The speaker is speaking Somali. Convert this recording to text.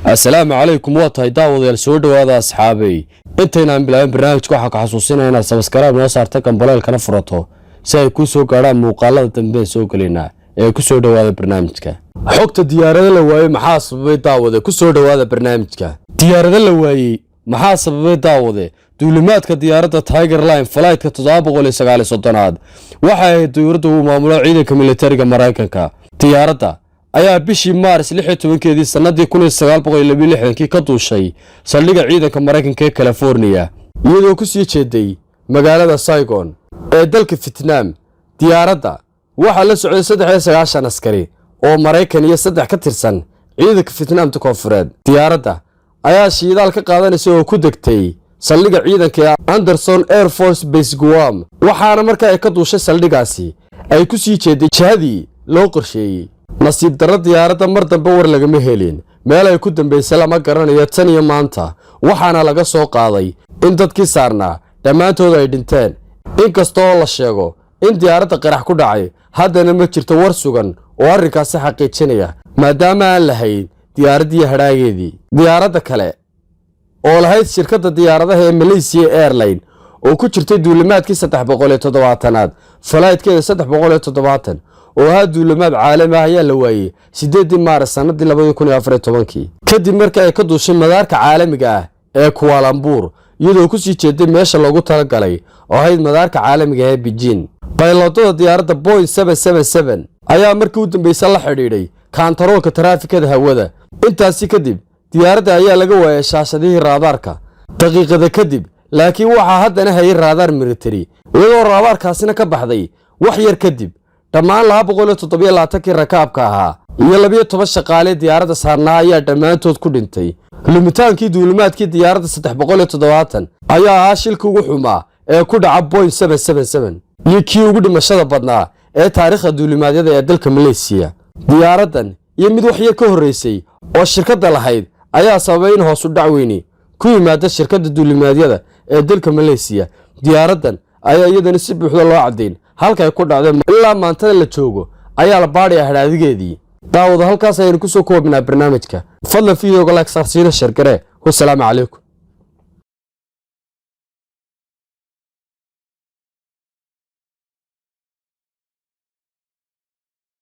السلام عليكم واتاي داوديال soo dhawaada asxaabay intaynaan bilaabin barnaamijka waxa ka xasuusinayna inaad subscribe noo saarto kambalelkana furato si ay ku soo gaaraan muuqaalada dambe soo galina ee ku soo dhawaada barnaamijka xogta diyaarada la waayay maxaa sababay daawade ku soo dhawaada barnaamijka diyaarada la waayay maxaa sababay daawade duulimaadka diyaaradda Tiger Line flight-ka 739 waxa ay dawladdu u maamulo ciidanka militariga Mareykanka diyaaradda ayaa bishii Maaris 16keedii sanadii 1962 ka duushay saldhigga ciidanka Mareykanka ee California iyadoo ku sii jeeday magaalada Saigon ee dalka Vietnam diyaaradda waxa la socday 390 askari oo Mareykan iyo 3 ka tirsan ciidanka Vietnam koonfureed diyaaradda ayaa shidaal ka qaadanaysa oo ku degtay saldhigga ciidanka Anderson Air Force Base Guam waxaana markaa ay ka duushay saldhiggaasi ay ku sii jeeday jihadii loo qorsheeyay nasiib darro diyaaradda mar dambe war lagama helin meel ay ku dambeysay lama garanayo tan iyo maanta waxaana laga soo qaaday in dadkii saarnaa dhammaantood ay dhinteen inkastoo la sheego in diyaaradda qarax ku dhacay haddana ma jirto war sugan oo arrinkaasi xaqiijinaya maadaama aan lahayn diyaaraddii hadhaageedii diyaaradda kale oo lahayd shirkadda diyaaradaha ee Malaysia Airlines oo ku jirtay duulimaadkii 370aad flight-keeda 370 oo ahaa duulimaad caalami ah ayaa la waayay 8 Maaris sanadii 2014 kadib markii ay ka duushay madaarka caalamiga ah ee Kuala Lumpur iyadoo ku sii jeeday meesha loogu talagalay oo ahayd madaarka caalamiga ee Beijing bayloodada diyaaradda Boeing 777 ayaa markii u dambeysay la xidhiidhay kantaroolka taraafikada hawada intaasi kadib diyaaradda ayaa laga waayay shaashadihii raadarka daqiiqada kadib laakiin waxa haddana hayay raadar military iyadoo raadarkaasina ka baxday wax yar kadib dhammaan 227 rakaabka ahaa iyo 12 shaqaale diyaaradda saarnaa ayaa dhammaantood ku dhintay lumitaankii duulimaadkii diyaaradda 370 ayaa ahaa shilkii ugu xumaa ee ku dhaca Boeing 777 iyo kii ugu dhimashada badnaa ee taariikhda duulimaadyada ee dalka Malaysia diyaaraddan iyo mid wax yar ka horeysay oo shirkadda lahayd ayaa sababay in hoos u dhac weyni ku yimaada shirkadda duulimaadyada ee dalka Malaysia diyaaraddan ayaa iyadana si buuxda loo cadeyn halka ay ku dhacday ilaa maanta la joogo ayaa la baadhay hadhaadigeedii daawada halkaas ayaan ku soo koobnaa barnaamijka fadlan fiidiyowga like saarsiina share gare wassalaamu calaykum